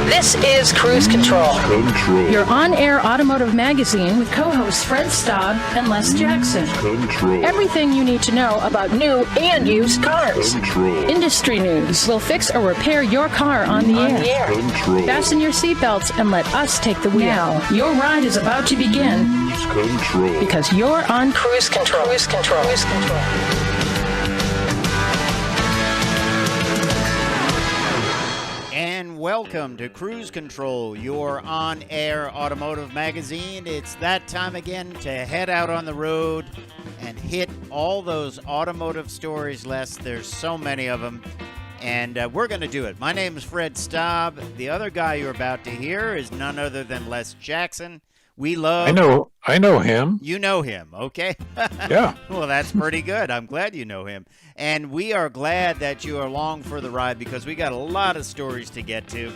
This is Cruise Control. Your on-air automotive magazine with co-hosts Fred Staub and Les Jackson. Everything you need to know about new and used cars. Industry news. We'll fix or repair your car on the air. Fasten your seatbelts and let us take the wheel. Now, your ride is about to begin. Because you're on Cruise Control. Cruise Control. Cruise Control. And welcome to Cruise Control, your on-air automotive magazine. It's that time again to head out on the road and hit all those automotive stories, Les. There's so many of them, and we're going to do it. My name is Fred Staub. The other guy you're about to hear is none other than Les Jackson. We love... I know him. You know him, okay? Yeah. Well, that's pretty good. I'm glad you know him. And we are glad that you are along for the ride because we got a lot of stories to get to.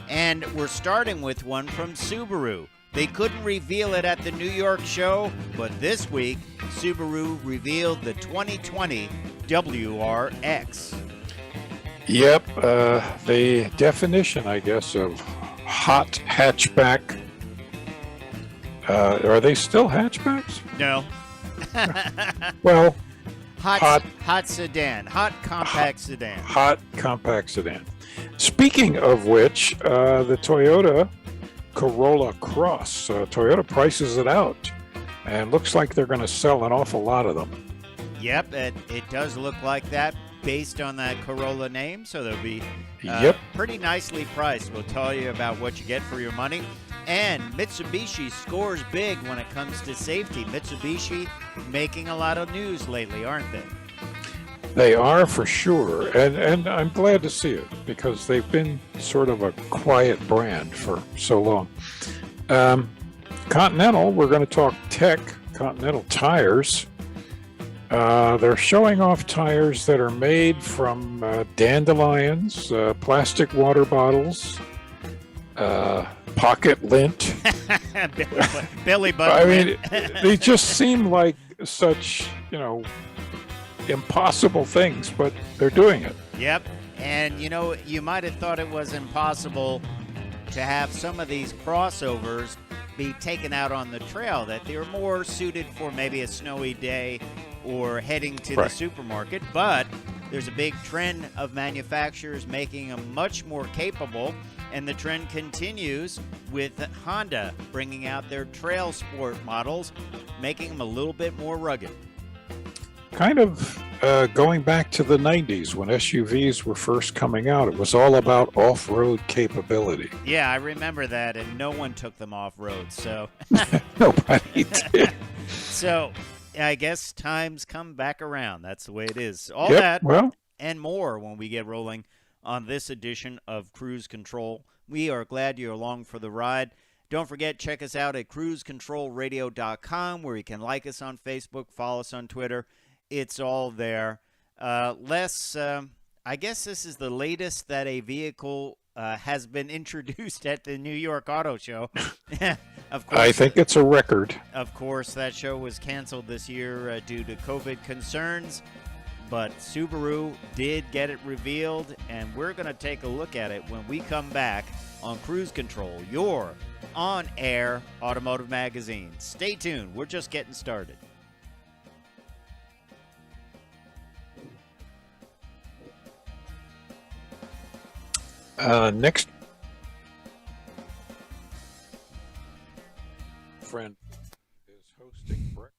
And we're starting with one from Subaru. They couldn't reveal it at the New York show, but this week, Subaru revealed the 2020 WRX. Yep. The definition, I guess, of hot hatchback. Are they still hatchbacks? No. Well, hot sedan, hot compact sedan. Hot compact sedan. Speaking of which, the Toyota Corolla Cross, Toyota prices it out, and looks like they're going to sell an awful lot of them. Yep, it does look like that based on that Corolla name, so they'll be pretty nicely priced. We'll tell you about what you get for your money. And Mitsubishi scores big when it comes to safety. Mitsubishi making a lot of news lately, aren't they? They are, for sure, and I'm glad to see it because they've been sort of a quiet brand for so long. Continental, we're going to talk tech. Continental Tires. They're showing off tires that are made from dandelions, plastic water bottles, pocket lint. Billy button. I mean, they just seem like such, impossible things, but they're doing it. Yep. And, you might have thought it was impossible to have some of these crossovers be taken out on the trail, that they were more suited for maybe a snowy day or heading to the supermarket. But there's a big trend of manufacturers making them much more capable. And the trend continues with Honda bringing out their trail sport models, making them a little bit more rugged. Kind of going back to the 90s when SUVs were first coming out. It was all about off-road capability. Yeah, I remember that, and no one took them off-road, so... Nobody did. So, I guess times come back around. That's the way it is. All that and more when we get rolling on this edition of Cruise Control. We are glad you're along for the ride. Don't forget, check us out at cruisecontrolradio.com, where you can like us on Facebook, follow us on Twitter. It's all there. Les, I guess this is the latest that a vehicle has been introduced at the New York Auto Show. Of course, I think it's a record. Of course, that show was canceled this year due to COVID concerns. But Subaru did get it revealed, and we're going to take a look at it when we come back on Cruise Control, your on-air automotive magazine. Stay tuned. We're just getting started. Next friend is hosting breakfast.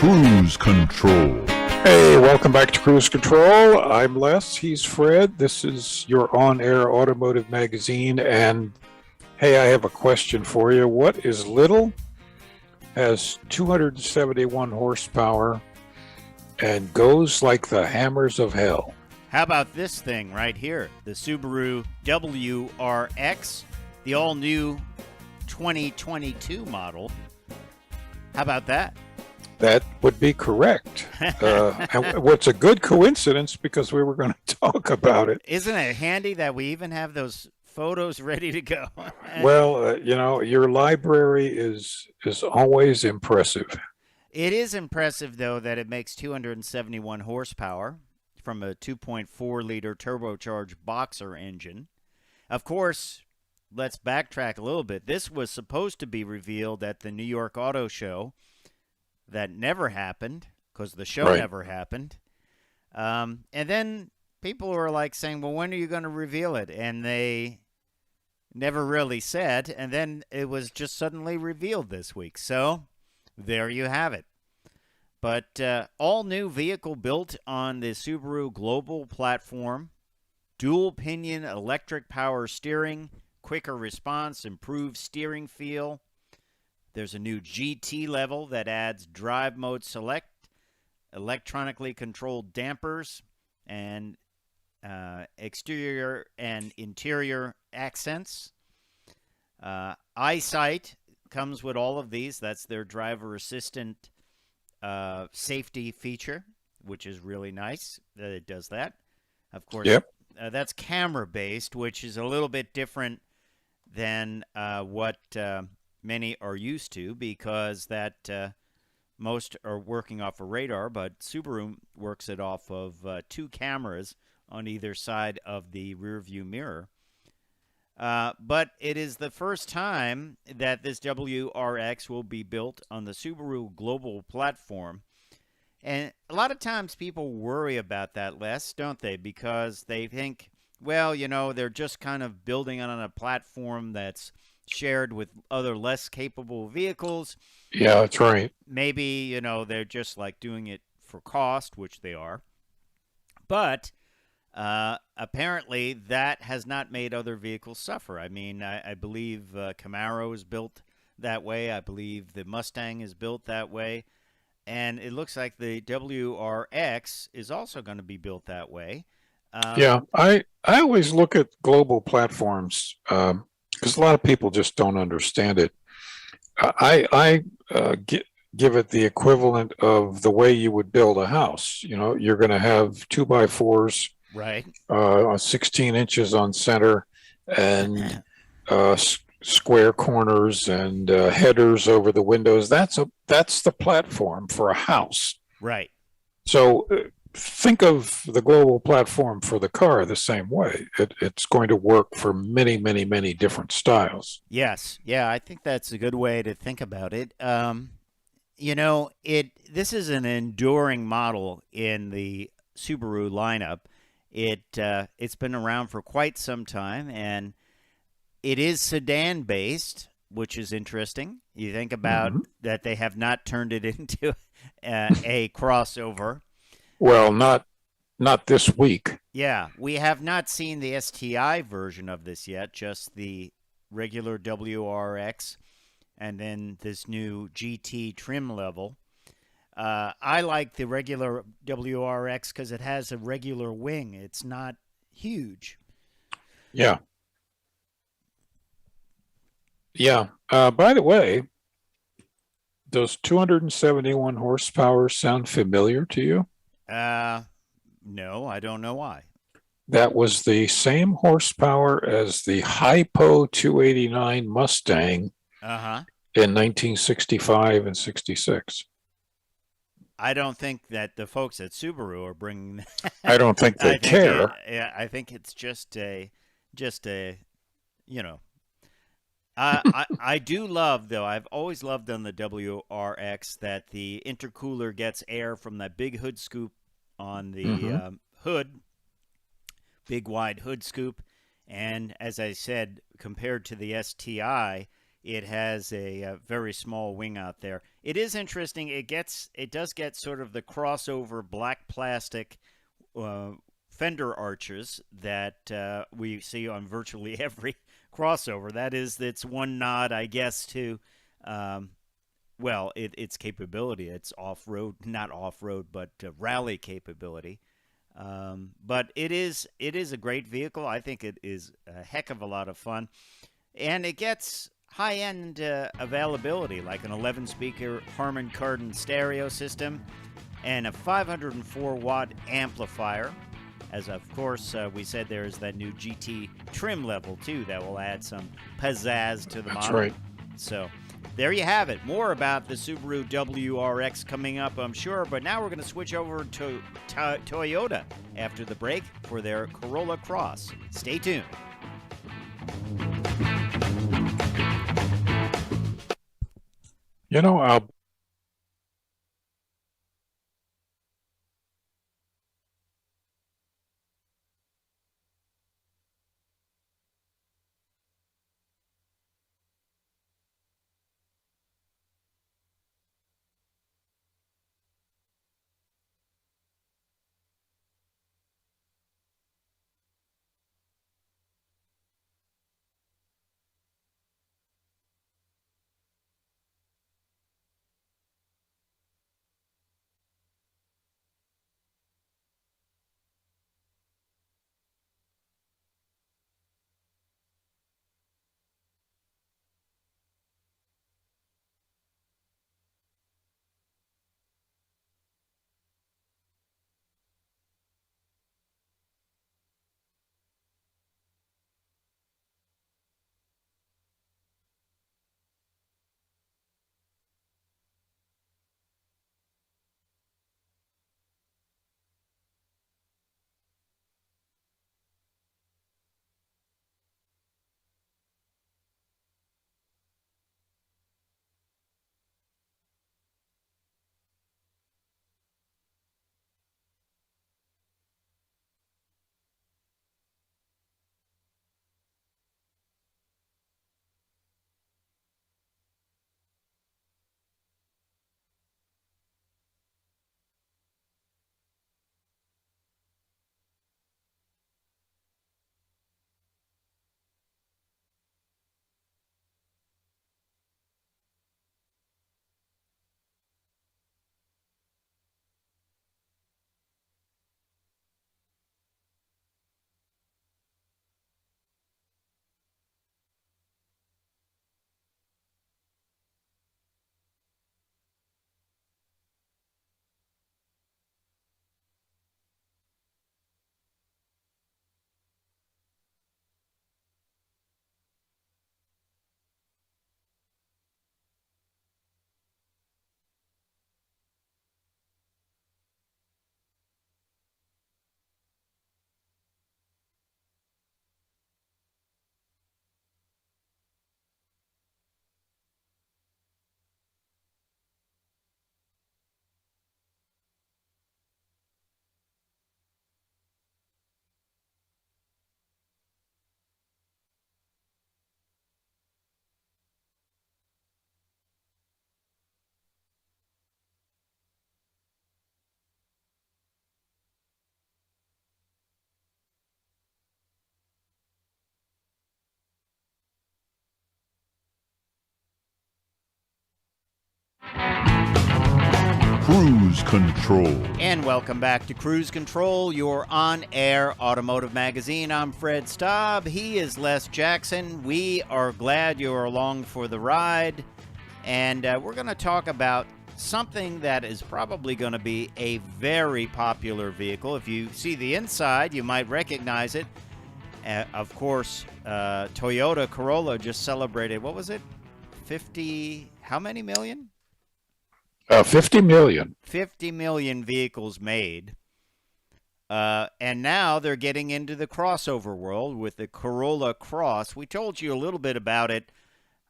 Cruise Control. Hey, welcome back to Cruise Control. I'm Les. He's Fred. This is your on-air automotive magazine. And hey, I have a question for you. What is little, has 271 horsepower, and goes like the hammers of hell? How about this thing right here? The Subaru WRX, the all-new 2022 model. How about that? That would be correct. And what's a good coincidence because we were going to talk about it. Isn't it handy that we even have those photos ready to go? Well, your library is always impressive. It is impressive, though, that it makes 271 horsepower from a 2.4-liter turbocharged boxer engine. Of course, let's backtrack a little bit. This was supposed to be revealed at the New York Auto Show. That never happened because the show never happened. And then people were like saying, well, when are you going to reveal it? And they never really said. And then it was just suddenly revealed this week. So there you have it. But all new vehicle built on the Subaru Global platform, dual pinion electric power steering, quicker response, improved steering feel. There's a new GT level that adds drive mode select, electronically controlled dampers, and exterior and interior accents. EyeSight comes with all of these. That's their driver assistant safety feature, which is really nice that it does that. Of course, that's camera-based, which is a little bit different than what many are used to, because that most are working off of radar, but Subaru works it off of two cameras on either side of the rear view mirror. But it is the first time that this WRX will be built on the Subaru Global platform. And a lot of times people worry about that, Les, don't they? Because they think, well, they're just kind of building on a platform that's shared with other less capable vehicles. Yeah, that's right. Maybe, they're just like doing it for cost, which they are. But apparently that has not made other vehicles suffer. I mean, I believe Camaro is built that way. I believe the Mustang is built that way. And it looks like the WRX is also going to be built that way. I always look at global platforms because a lot of people just don't understand it. I give it the equivalent of the way you would build a house. You're going to have 2x4s, right? 16 inches on center, and square corners and headers over the windows. That's the platform for a house, right? So think of the global platform for the car the same way. It's going to work for many, many, many different styles. Yes. Yeah, I think that's a good way to think about it. This is an enduring model in the Subaru lineup. It's been around for quite some time, and it is sedan-based, which is interesting. You think about that they have not turned it into a crossover. Well, not this week. Yeah, we have not seen the STI version of this yet, just the regular WRX and then this new GT trim level. I like the regular WRX because it has a regular wing. It's not huge. Yeah. Yeah. By the way, does 271 horsepower sound familiar to you? No, I don't know why. That was the same horsepower as the Hypo 289 Mustang in 1965 and 66. I don't think that the folks at Subaru are bringing. I don't think they care. I think it's just a, I do love, though, I've always loved on the WRX that the intercooler gets air from that big hood scoop on the hood, big wide hood scoop. And as I said, compared to the STI, it has a very small wing out there. It is interesting. It does get sort of the crossover black plastic fender arches that we see on virtually every crossover. That is, it's one nod, I guess, to well, its capability. It's off-road, not off-road, but rally capability. But it is a great vehicle. I think it is a heck of a lot of fun, and it gets high-end availability, like an 11-speaker Harman Kardon stereo system and a 504-watt amplifier. As of course we said, there is that new GT trim level too that will add some pizzazz to the model. That's right. So there you have it. More about the Subaru WRX coming up, I'm sure. But now we're going to switch over to Toyota after the break for their Corolla Cross. Stay tuned. You know, Cruise Control. And welcome back to Cruise Control, your on-air automotive magazine. I'm Fred Staub. He is Les Jackson. We are glad you're along for the ride. And we're going to talk about something that is probably going to be a very popular vehicle. If you see the inside, you might recognize it. Of course, Toyota Corolla just celebrated, what was it? 50, how many million? 50 million. 50 million vehicles made. And now they're getting into the crossover world with the Corolla Cross. We told you a little bit about it,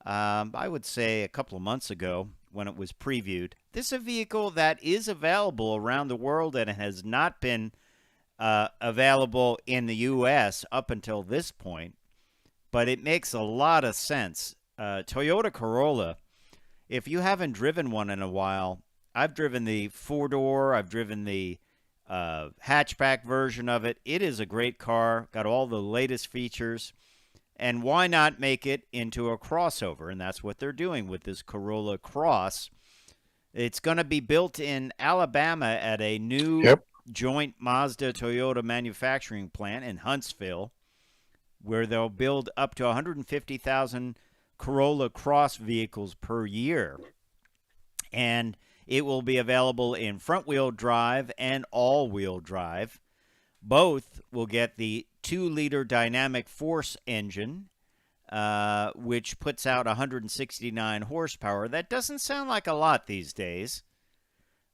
I would say a couple of months ago when it was previewed. This is a vehicle that is available around the world and has not been available in the U.S. up until this point. But it makes a lot of sense Toyota Corolla, if you haven't driven one in a while, I've driven the four-door, I've driven the hatchback version of it. It is a great car, got all the latest features, and why not make it into a crossover? And that's what they're doing with this Corolla Cross. It's going to be built in Alabama at a new joint Mazda-Toyota manufacturing plant in Huntsville, where they'll build up to 150,000 Corolla Cross vehicles per year. And it will be available in front-wheel drive and all-wheel drive. Both will get the 2-liter dynamic force engine, which puts out 169 horsepower. That doesn't sound like a lot these days,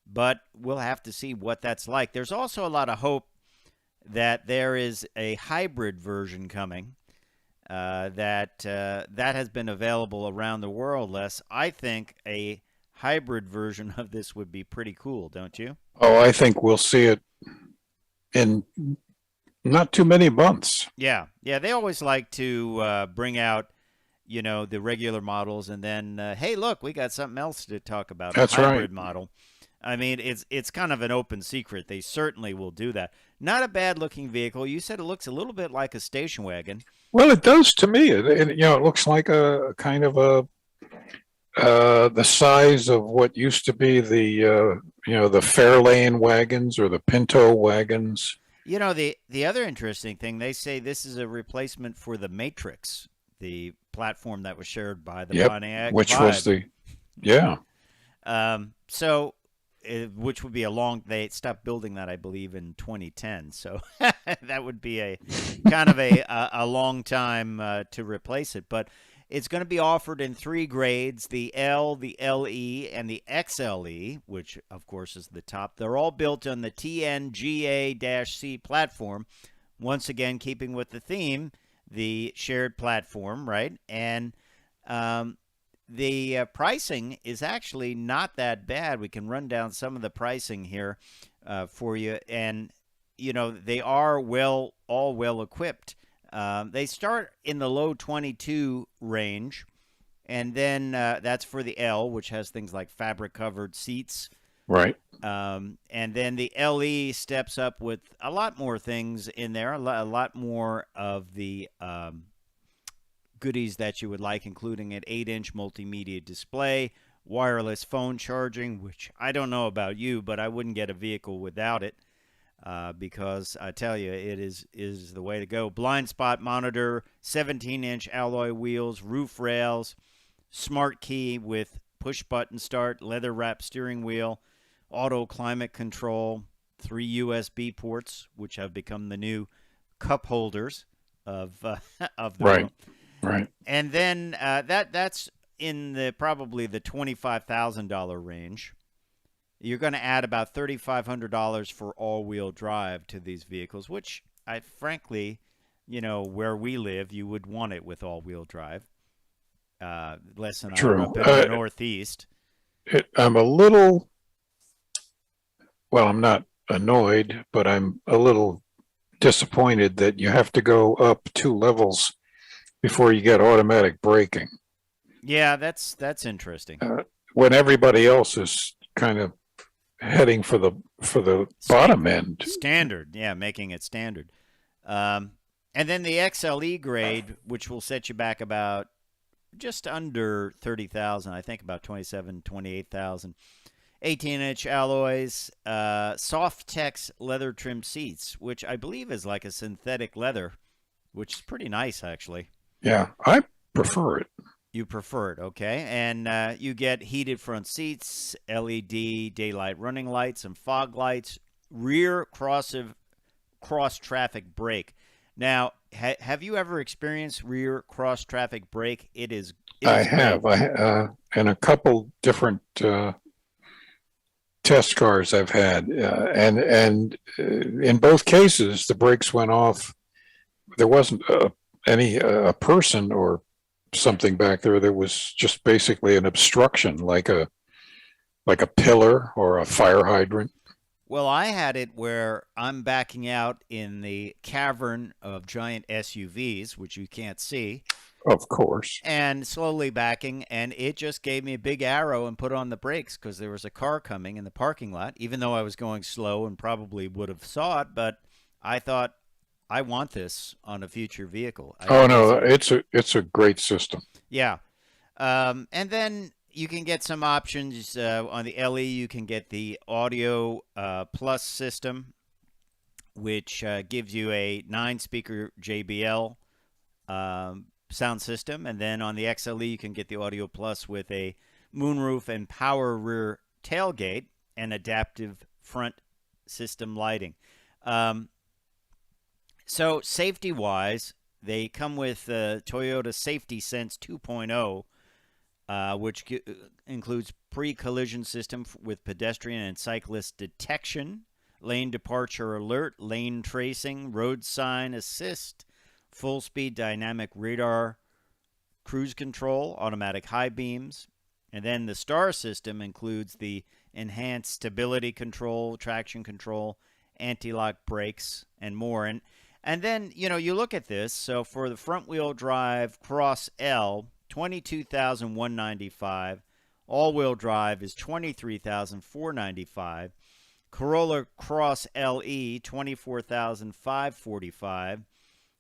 but we'll have to see what that's like. There's also a lot of hope that there is a hybrid version coming that has been available around the world, Les. I think a hybrid version of this would be pretty cool, don't you? Oh, I think we'll see it in not too many months. Yeah. They always like to bring out, the regular models, and then, hey, look, we got something else to talk about. That's a hybrid right. model. I mean, it's kind of an open secret. They certainly will do that. Not a bad-looking vehicle. You said it looks a little bit like a station wagon. Well, it does to me. It looks like a kind of the size of what used to be the Fairlane wagons or the Pinto wagons. The other interesting thing, they say this is a replacement for the Matrix, the platform that was shared by the Pontiac which Vibe. was which would be they stopped building that, I believe, in 2010. So that would be a kind of a long time to replace it. But it's going to be offered in 3 grades, the L, the LE, and the XLE, which, of course, is the top. They're all built on the TNGA-C platform, once again keeping with the theme, the shared platform, right? And the pricing is actually not that bad. We can run down some of the pricing here for you. And, they are all well-equipped. They start in the low 22 range, and then that's for the L, which has things like fabric-covered seats. Right. And then the LE steps up with a lot more things in there, a lot more of the goodies that you would like, including an 8-inch multimedia display, wireless phone charging, which I don't know about you, but I wouldn't get a vehicle without it. Because I tell you, it is the way to go. Blind spot monitor, 17-inch alloy wheels, roof rails, smart key with push-button start, leather-wrapped steering wheel, auto climate control, 3 USB ports, which have become the new cup holders of the room. Right. And then that's in probably the $25,000 range. You're going to add about $3,500 for all-wheel drive to these vehicles, which I frankly, where we live, you would want it with all-wheel drive. Less than True. up in the Northeast. I'm not annoyed, but I'm a little disappointed that you have to go up 2 levels before you get automatic braking. Yeah, that's interesting. When everybody else is kind of heading for the bottom end. Standard, making it standard. And then the XLE grade, which will set you back about just under 30,000, I think about 27, 28,000. 18-inch alloys, Softex leather trim seats, which I believe is like a synthetic leather, which is pretty nice, actually. Yeah, I prefer it. You prefer it, okay. And you get heated front seats, LED daylight running lights and fog lights, rear cross-traffic brake. Now, have you ever experienced rear cross-traffic brake? I have. And a couple different test cars I've had. And in both cases, the brakes went off. There wasn't a person or something back there. That was just basically an obstruction, like a pillar or a fire hydrant. Well, I had it where I'm backing out in the cavern of giant SUVs, which you can't see, Of course. And slowly backing, and it just gave me a big arrow and put on the brakes because there was a car coming in the parking lot, even though I was going slow and probably would have saw it, but I thought, I want this on a future vehicle. It's a great system. Yeah. And then you can get some options on the LE. You can get the Audio Plus system, which gives you a 9-speaker JBL sound system. And then on the XLE, you can get the Audio Plus with a moonroof and power rear tailgate and adaptive front system lighting. So safety-wise, they come with Toyota Safety Sense 2.0, which includes pre-collision system with pedestrian and cyclist detection, lane departure alert, lane tracing, road sign assist, full-speed dynamic radar, cruise control, automatic high beams. And then the STAR system includes the enhanced stability control, traction control, anti-lock brakes, and more. And then, you look at this. So for the front-wheel drive Cross L, $22,195. All-wheel drive is $23,495. Corolla Cross LE, $24,545.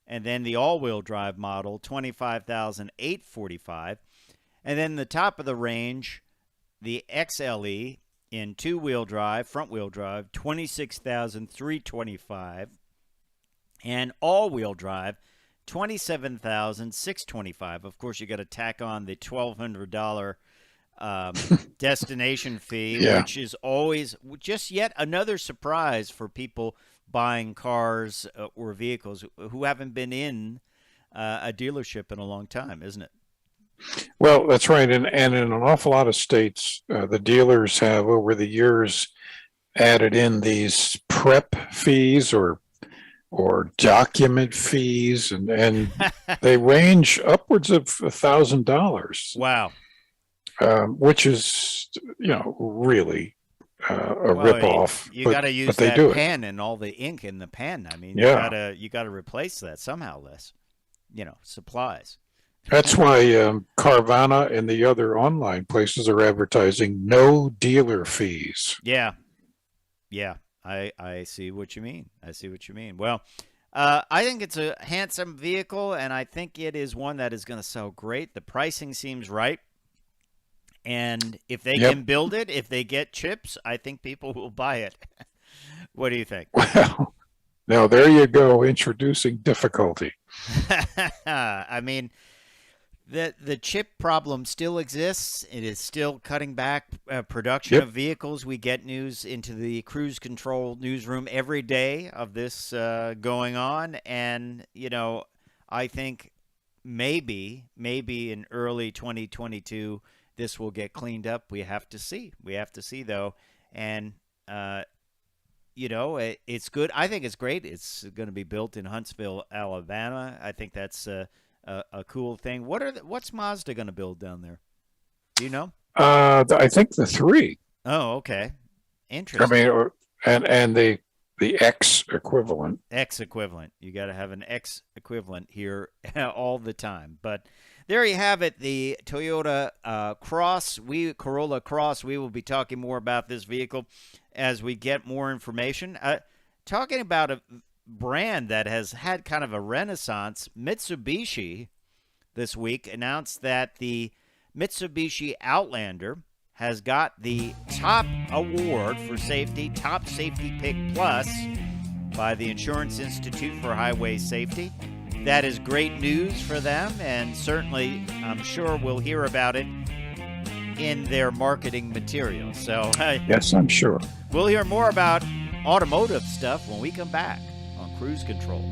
And then the all-wheel drive model, $25,845. And then the top of the range, the XLE in two-wheel drive, front-wheel drive, $26,325. And all-wheel drive, $27,625. Of course, you got to tack on the $1,200 destination fee, which is always just yet another surprise for people buying cars or vehicles who haven't been in a dealership in a long time, isn't it? Well, that's right. And in an awful lot of states, the dealers have over the years added in these prep fees or document fees, and they range upwards of $1,000. Wow. Which is, really a ripoff. You got to use that pen and all the ink in the pen. I mean, you got to replace that somehow. Less, supplies. That's why Carvana and the other online places are advertising no dealer fees. Yeah. I see what you mean. Well, I think it's a handsome vehicle, and I think it is one that is going to sell great. The pricing seems right. And if they can build it, if they get chips, I think people will buy it. What do you think? Well, now there you go, introducing difficulty. I mean, the chip problem still exists. It is still cutting back production of vehicles. We get news into the cruise control newsroom every day of this going on. And, I think maybe in early 2022, this will get cleaned up. We have to see. Though. And, it's good. I think it's great. It's going to be built in Huntsville, Alabama. I think that's a cool thing. What's Mazda going to build down there? Do you know? I think the 3. Oh, okay. Interesting. I mean, and the X equivalent. X equivalent. You got to have an X equivalent here all the time. But there you have it, the Toyota Corolla Cross. We will be talking more about this vehicle as we get more information. Talking about a brand that has had kind of a renaissance, Mitsubishi this week announced that the Mitsubishi Outlander has got the top award for safety, Top Safety Pick Plus by the Insurance Institute for Highway Safety. That is great news for them, and certainly I'm sure we'll hear about it in their marketing material. So yes, I'm sure. We'll hear more about automotive stuff when we come back on Cruise Control.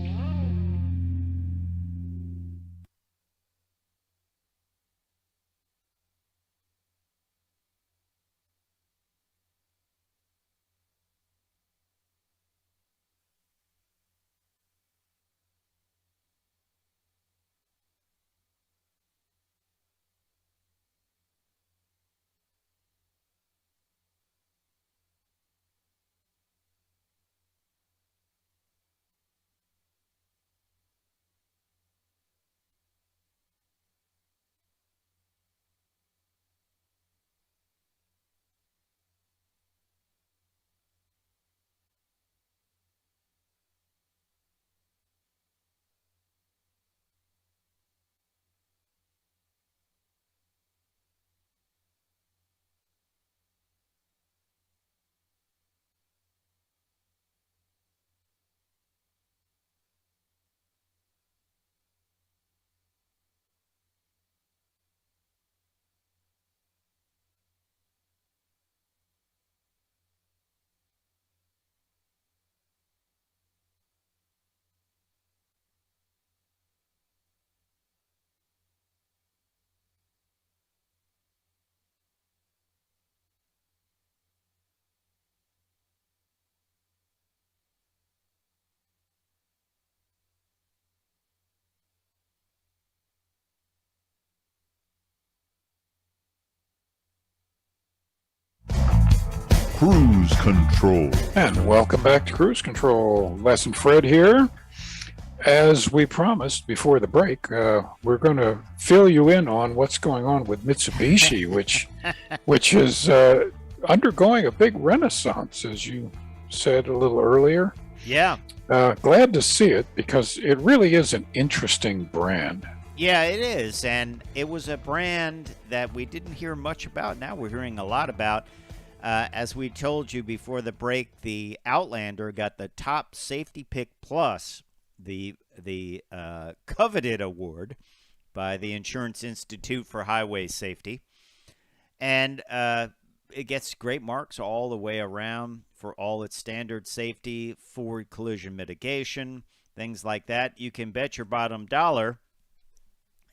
Cruise Control. And welcome back to Cruise Control. Les and Fred here. As we promised before the break, we're going to fill you in on what's going on with Mitsubishi, which is undergoing a big renaissance, as you said a little earlier. Yeah. Glad to see it, because it really is an interesting brand. Yeah, it is. And it was a brand that we didn't hear much about. Now we're hearing a lot about. As we told you before the break, the Outlander got the Top Safety Pick Plus, the coveted award by the Insurance Institute for Highway Safety. And it gets great marks all the way around for all its standard safety, forward collision mitigation, things like that. You can bet your bottom dollar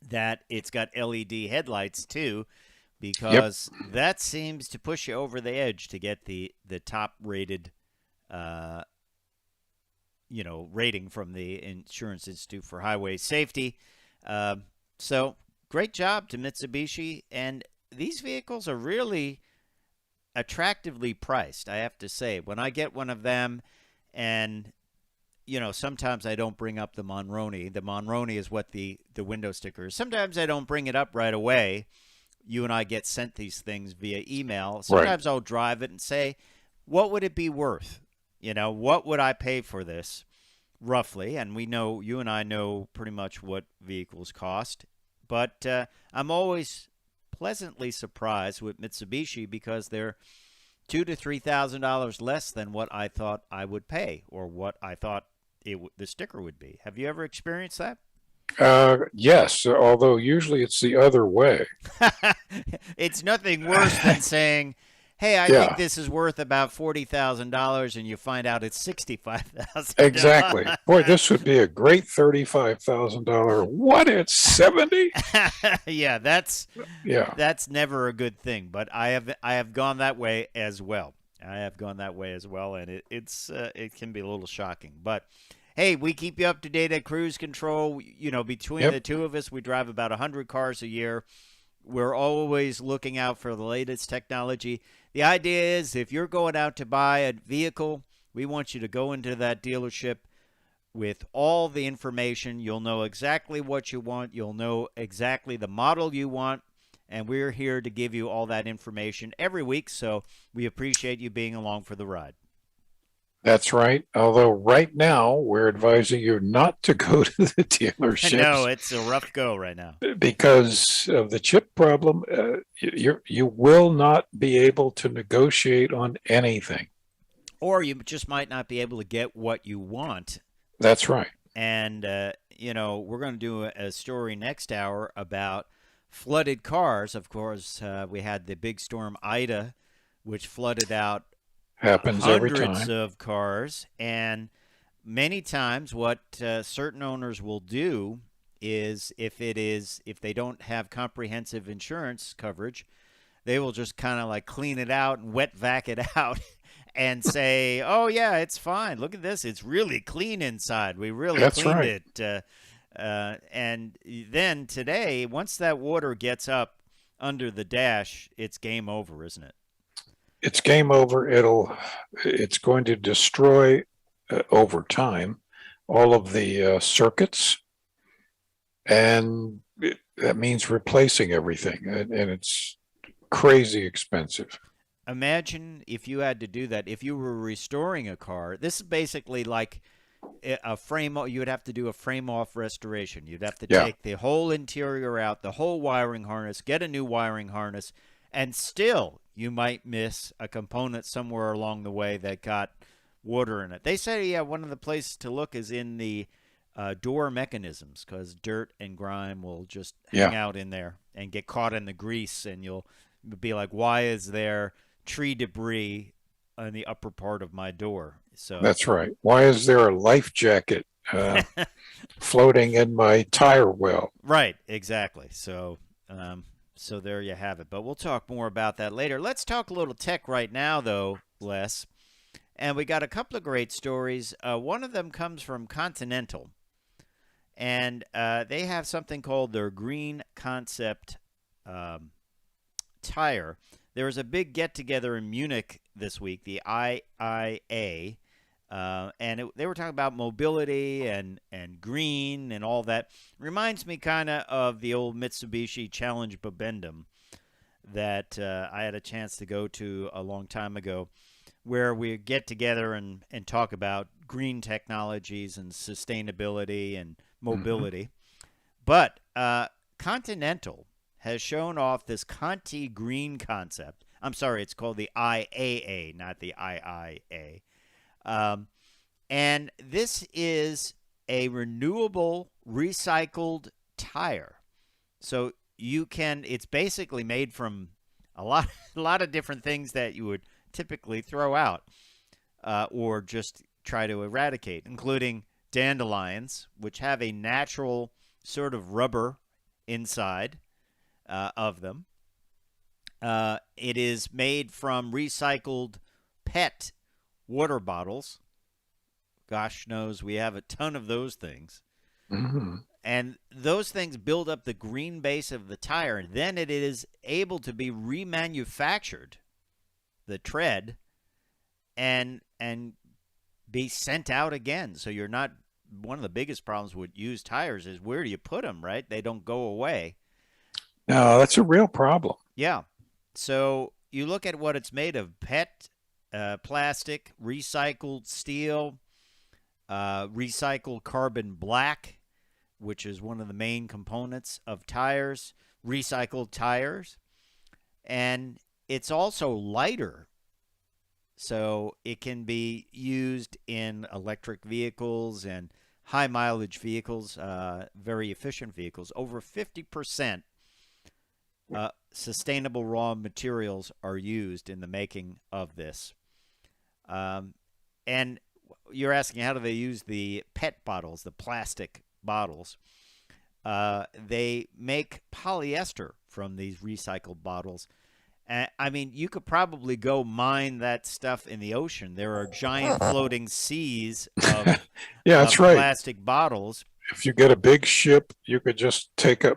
that it's got LED headlights too, because that seems to push you over the edge to get the top rated rating from the Insurance Institute for Highway Safety. So great job to Mitsubishi, and these vehicles are really attractively priced, I have to say. When I get one of them, and sometimes I don't bring up the Monroney. The Monroney is what the window sticker is. Sometimes I don't bring it up right away. You and I get sent these things via email. Sometimes I'll drive it and say, what would it be worth? What would I pay for this, roughly? And you and I know pretty much what vehicles cost. But I'm always pleasantly surprised with Mitsubishi, because they're $2,000 to $3,000 less than what I thought I would pay, or what I thought the sticker would be. Have you ever experienced that? Yes, although usually it's the other way. It's nothing worse than saying, hey, I think this is worth about $40,000, and you find out it's $65,000. Exactly. Boy, this would be a great $35,000. What, it's 70? Yeah, that's never a good thing. But I have gone that way as well. And it can be a little shocking. But hey, we keep you up to date at Cruise Control. Between the two of us, we drive about 100 cars a year. We're always looking out for the latest technology. The idea is, if you're going out to buy a vehicle, we want you to go into that dealership with all the information. You'll know exactly what you want. You'll know exactly the model you want. And we're here to give you all that information every week. So we appreciate you being along for the ride. That's right. Although right now we're advising you not to go to the dealerships. No, it's a rough go right now. Because of the chip problem, you will not be able to negotiate on anything. Or you just might not be able to get what you want. That's right. And, we're going to do a story next hour about flooded cars. Of course, we had the big storm Ida, which flooded out happens every time. Hundreds of cars, and many times what certain owners will do is, if they don't have comprehensive insurance coverage, they will just kind of like clean it out and wet vac it out and say, oh yeah, it's fine. Look at this. It's really clean inside. We really cleaned it. And then today, once that water gets up under the dash, it's game over, isn't it? It's game over. It's going to destroy over time all of the circuits, and that means replacing everything, and it's crazy expensive. Imagine if you had to do that. If you were restoring a car, this is basically like a frame. You would have to do a frame-off restoration. You'd have to take the whole interior out, the whole wiring harness, get a new wiring harness, and still you might miss a component somewhere along the way that got water in it. They say, one of the places to look is in the door mechanisms, because dirt and grime will just hang out in there and get caught in the grease, and you'll be like, why is there tree debris on the upper part of my door? So that's right. Why is there a life jacket floating in my tire well? Right, exactly. So so there you have it. But we'll talk more about that later. Let's talk a little tech right now, though, Les. And we got a couple of great stories. One of them comes from Continental. And they have something called their Green Concept tire. there was a big get-together in Munich this week, the IIA, and they were talking about mobility and green and all that. Reminds me kind of the old Mitsubishi Challenge Bibendum that I had a chance to go to a long time ago, where we get together and talk about green technologies and sustainability and mobility. But Continental has shown off this Conti Green concept. I'm sorry, it's called the IAA, not the IIA. And this is a renewable recycled tire. So it's basically made from a lot of different things that you would typically throw out or just try to eradicate, including dandelions, which have a natural sort of rubber inside of them. It is made from recycled PET water bottles. Gosh knows we have a ton of those things. Mm-hmm. And those things build up the green base of the tire, and then it is able to be remanufactured, the tread, and be sent out again. So you're not, one of the biggest problems with used tires is where do you put them, right? They don't go away. No, that's a real problem. Yeah. So you look at what it's made of: PET, plastic, recycled steel, recycled carbon black, which is one of the main components of tires, recycled tires. And it's also lighter, so it can be used in electric vehicles and high mileage vehicles, very efficient vehicles. Over 50% sustainable raw materials are used in the making of this. And you're asking, how do they use the PET bottles, the plastic bottles? They make polyester from these recycled bottles. I mean, you could probably go mine that stuff in the ocean. There are giant floating seas of, that's right, plastic bottles. If you get a big ship, you could just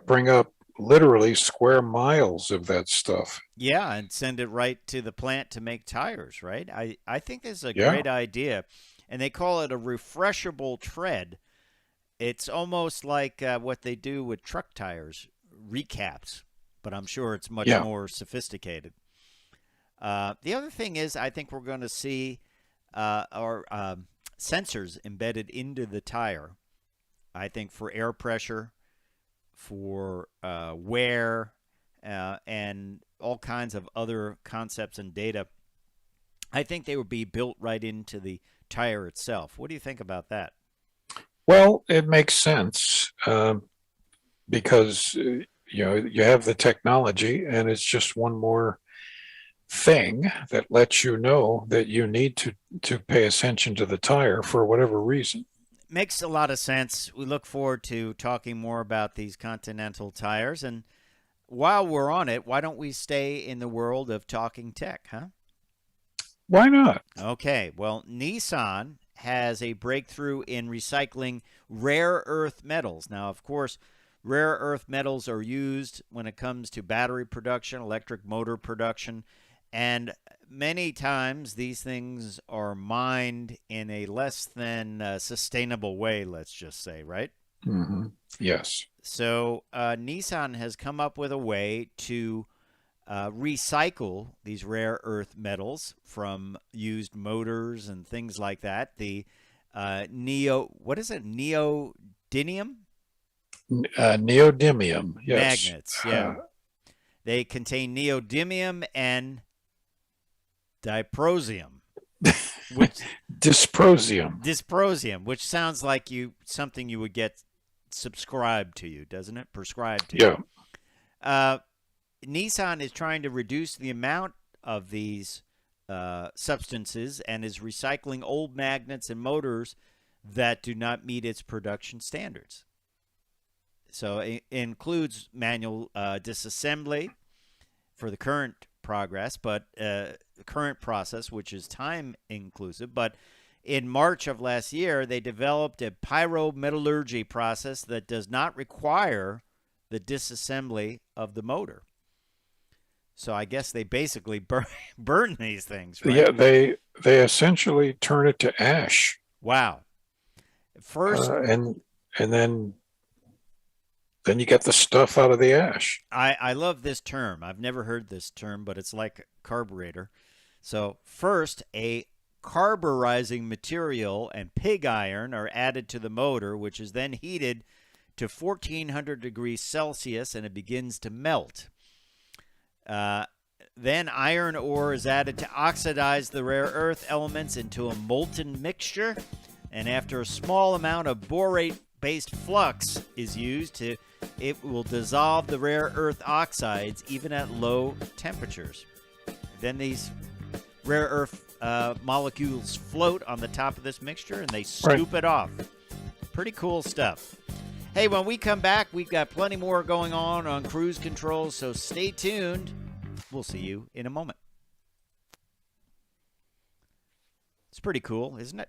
bring up literally square miles of that stuff. Yeah, and send it right to the plant to make tires, right? I think this is a great idea. And they call it a refreshable tread. It's almost like what they do with truck tires, recaps, but I'm sure it's much more sophisticated. The other thing is, I think we're going to see our sensors embedded into the tire. I think for air pressure, for wear, and all kinds of other concepts and data. I think they would be built right into the tire itself. What do you think about that? Well, it makes sense because you have the technology, and it's just one more thing that lets you know that you need to pay attention to the tire for whatever reason. Makes a lot of sense. We look forward to talking more about these Continental tires. And while we're on it, why don't we stay in the world of talking tech, huh? Why not? Okay. Well, Nissan has a breakthrough in recycling rare earth metals. Now, of course, rare earth metals are used when it comes to battery production, electric motor production, and many times these things are mined in a less than sustainable way, let's just say, right? Mm-hmm. Yes. So Nissan has come up with a way to recycle these rare earth metals from used motors and things like that. The neodymium? Neodymium, yes. Magnets, yeah. They contain neodymium and dysprosium. Dysprosium, which sounds like something you would get subscribed to you, doesn't it? Prescribed to you. Yeah. Nissan is trying to reduce the amount of these substances and is recycling old magnets and motors that do not meet its production standards. So it includes manual disassembly for the current progress, but current process, which is time inclusive. But in March of last year, they developed a Pyro Metallurgy process that does not require the disassembly of the motor. So I guess they basically burn these things, right? Yeah, they essentially turn it to ash. Wow. First, and then you get the stuff out of the ash. I love this term. I've never heard this term, but it's like carburetor. So first, a carburizing material and pig iron are added to the motor, which is then heated to 1400 degrees Celsius, and it begins to melt. Then iron ore is added to oxidize the rare earth elements into a molten mixture, and after a small amount of borate-based flux is used, it will dissolve the rare earth oxides even at low temperatures. Then these rare earth molecules float on the top of this mixture, and they scoop it off. Pretty cool stuff. Hey, when we come back, we've got plenty more going on cruise control, so stay tuned. We'll see you in a moment. It's pretty cool, isn't it?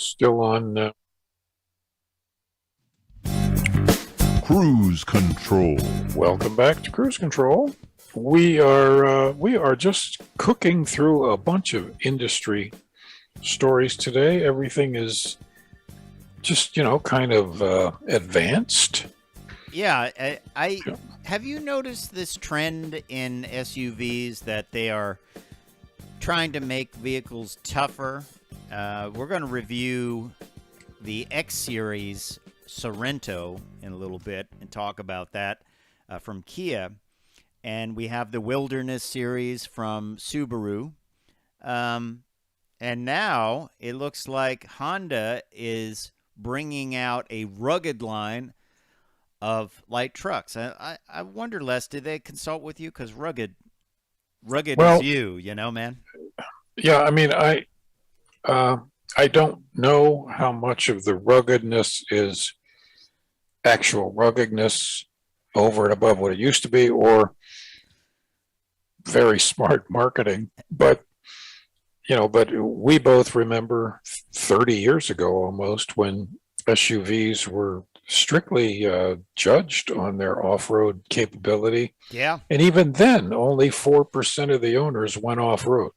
Still on Cruise Control. Welcome back to Cruise Control. We are just cooking through a bunch of industry stories today. Everything is just, kind of advanced. Yeah, I have you noticed this trend in SUVs that they are trying to make vehicles tougher? We're going to review the X Series Sorento in a little bit and talk about that from Kia. And we have the Wilderness series from Subaru. And now it looks like Honda is bringing out a rugged line of light trucks. I wonder, Les, did they consult with you? Because rugged is you know, man. Yeah, I mean, I don't know how much of the ruggedness is actual ruggedness over and above what it used to be, or very smart marketing. But we both remember 30 years ago almost when SUVs were strictly judged on their off-road capability. Yeah. And even then, only 4% of the owners went off-road.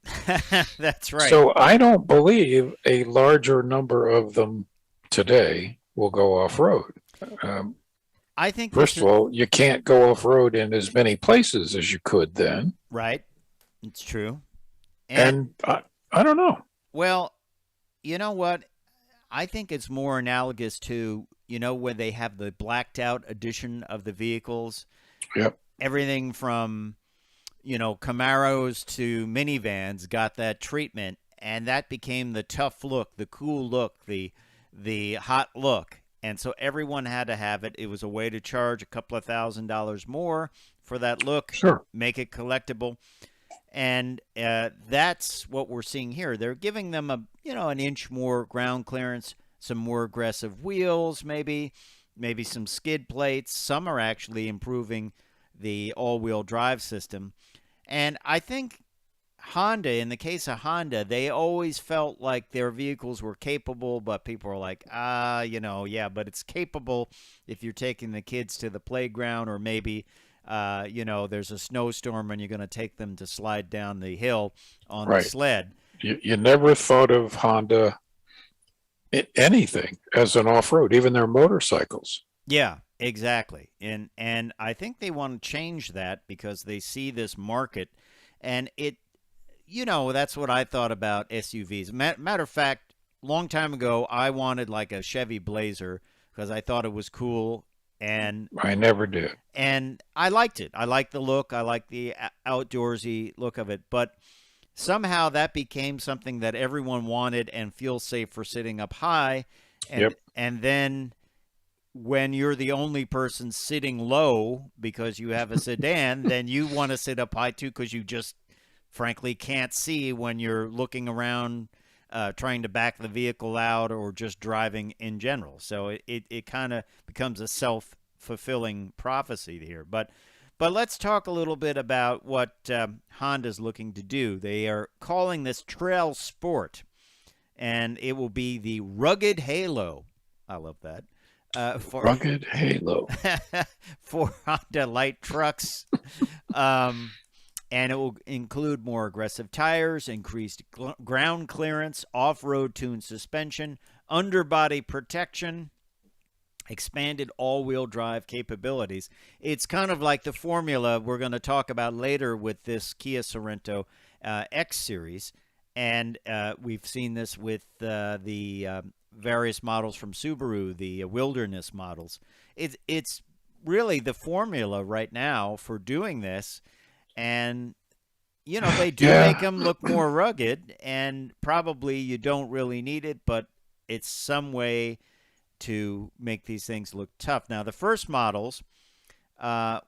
That's right. So I don't believe a larger number of them today will go off-road. I think first of all, you can't go off-road in as many places as you could then. Right. It's true. And I don't know. Well, you know what? I think it's more analogous to, when they have the blacked out edition of the vehicles. Yep. Everything from, Camaros to minivans got that treatment, and that became the tough look, the cool look, the hot look. And so everyone had to have it. It was a way to charge a couple of $1,000s more for that look. Sure. Make it collectible. And that's what we're seeing here. They're giving them an inch more ground clearance, some more aggressive wheels, maybe some skid plates. Some are actually improving the all-wheel drive system. And I think Honda, in the case of Honda, they always felt like their vehicles were capable, but people are like, but it's capable if you're taking the kids to the playground, or maybe there's a snowstorm and you're going to take them to slide down the hill on the sled. You never thought of Honda anything as an off-road, even their motorcycles. Yeah, exactly. And I think they want to change that because they see this market, and that's what I thought about SUVs. Matter of fact, long time ago, I wanted like a Chevy Blazer because I thought it was cool. And I never did. And I liked it. I liked the look. I liked the outdoorsy look of it. But somehow that became something that everyone wanted and feels safe for sitting up high. And then when you're the only person sitting low because you have a sedan, then you want to sit up high too because you just frankly can't see when you're looking around trying to back the vehicle out or just driving in general. So it kind of becomes a self-fulfilling prophecy here. But let's talk a little bit about what Honda's looking to do. They are calling this Trail Sport, and it will be the Rugged Halo. I love that. Rugged Halo. For Honda light trucks. And it will include more aggressive tires, increased ground clearance, off-road tuned suspension, underbody protection, expanded all-wheel drive capabilities. It's kind of like the formula we're going to talk about later with this Kia Sorento X Series. And we've seen this with the various models from Subaru, the Wilderness models. It's really the formula right now for doing this. And, they do make them look more rugged, and probably you don't really need it, but it's some way to make these things look tough. Now, the first models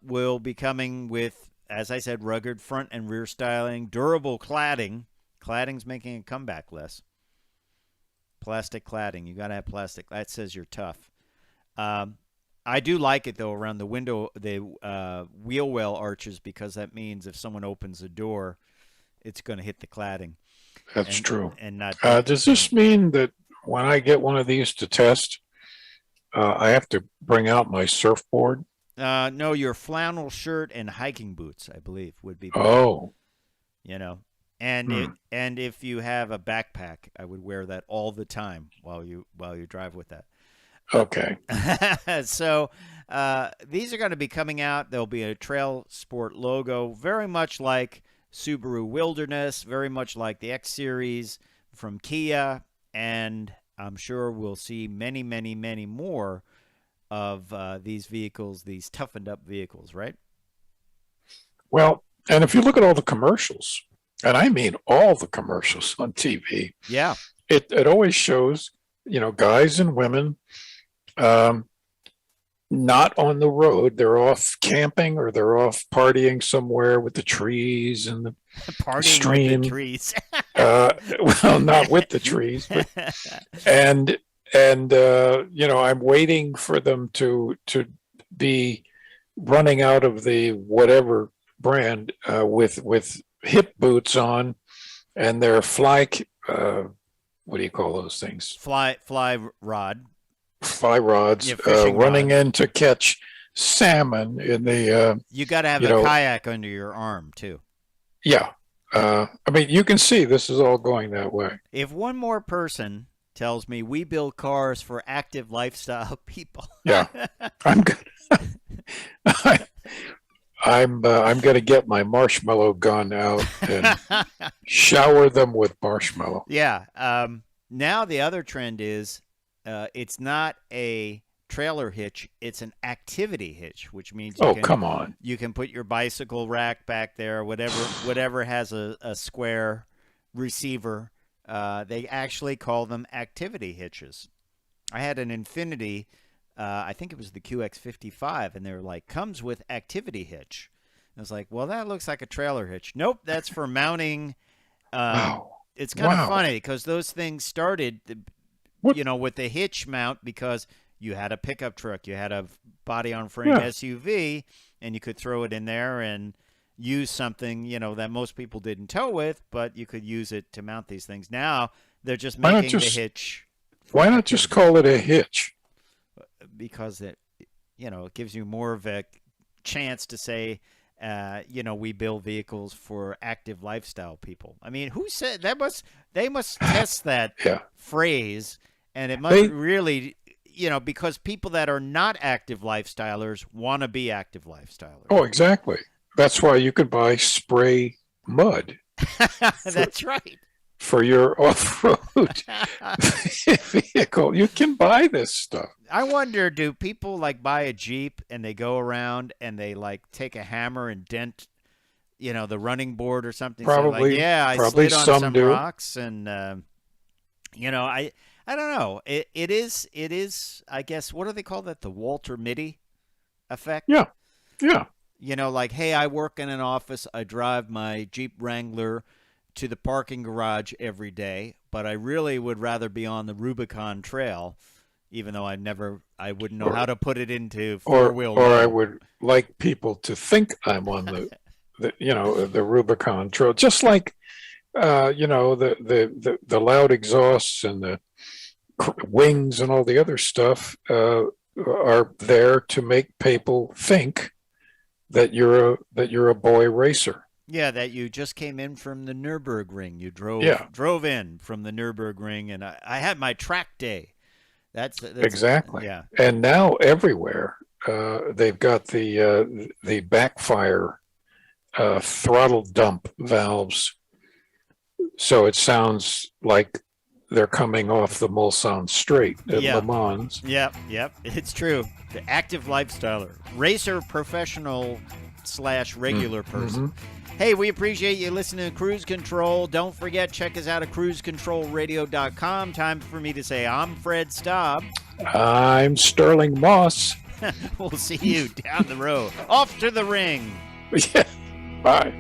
will be coming with, as I said, rugged front and rear styling, durable cladding. Cladding's making a comeback, Les. Plastic cladding. You got to have plastic. That says you're tough. I do like it, though, around the window, the wheel well arches, because that means if someone opens the door, it's going to hit the cladding. That's true. And not. Does this mean that when I get one of these to test, I have to bring out my surfboard. No, your flannel shirt and hiking boots, I believe, would be better. Oh. And if you have a backpack, I would wear that all the time while you drive with that. Okay. So these are going to be coming out. There'll be a Trail Sport logo, very much like Subaru Wilderness, very much like the X Series from Kia, and I'm sure we'll see many, many, many more of these vehicles, these toughened up vehicles, right? Well, and if you look at all the commercials, and I mean all the commercials on TV, yeah, it always shows, guys and women not on the road. They're off camping or they're off partying somewhere with the trees and the stream. With the trees. Well, not with the trees, but, and I'm waiting for them to be running out of the whatever brand with hip boots on, and their fly. What do you call those things? Fly rods. Yeah, running in to catch salmon in the. You got to have a kayak under your arm too. Yeah, I mean, you can see this is all going that way. If one more person tells me we build cars for active lifestyle people, yeah, I'm good. I'm going to get my marshmallow gun out and shower them with marshmallow. Yeah. Now the other trend is it's not a trailer hitch, it's an activity hitch, which means come on. You can put your bicycle rack back there, whatever has a square receiver. They actually call them activity hitches. I had an Infiniti, I think it was the QX55, and they're like, comes with activity hitch. And I was like, well, that looks like a trailer hitch. Nope, that's for mounting. Wow. It's kind of funny because those things started, with the hitch mount because you had a pickup truck, you had a body-on-frame SUV, and you could throw it in there and use something, that most people didn't tow with, but you could use it to mount these things. Now they're just making the hitch. Why not just call it a hitch? Because it gives you more of a chance to say, we build vehicles for active lifestyle people. I mean, who said that? They must test that phrase, and it must really, because people that are not active lifestylers want to be active lifestylers. Oh, exactly. That's why you could buy spray mud. That's right. For your off-road vehicle. You can buy this stuff. I wonder, do people buy a Jeep and they go around and they take a hammer and dent, the running board or something? Probably. So I probably slid on some rocks and, I don't know. It is, I guess, what do they call that? The Walter Mitty effect? Yeah. Yeah. Hey, I work in an office. I drive my Jeep Wrangler to the parking garage every day, but I really would rather be on the Rubicon Trail, even though I wouldn't know how to put it into four-wheel. Or I would like people to think I'm on the Rubicon Trail, just like the loud exhausts and the wings and all the other stuff are there to make people think that you're a boy racer. Yeah, that you just came in from the Nürburgring. You drove in from the Nürburgring, and I had my track day. That's exactly. Yeah. And now everywhere they've got the backfire throttle dump valves, so it sounds like they're coming off the Mulsanne Straight at Le Mans. Yep, it's true. The active lifestyler, racer, professional / regular person. Mm-hmm. Hey, we appreciate you listening to Cruise Control. Don't forget, check us out at cruisecontrolradio.com. Time for me to say I'm Fred Staub. I'm Sterling Moss. We'll see you down the road. Off to the ring. Yeah. Bye.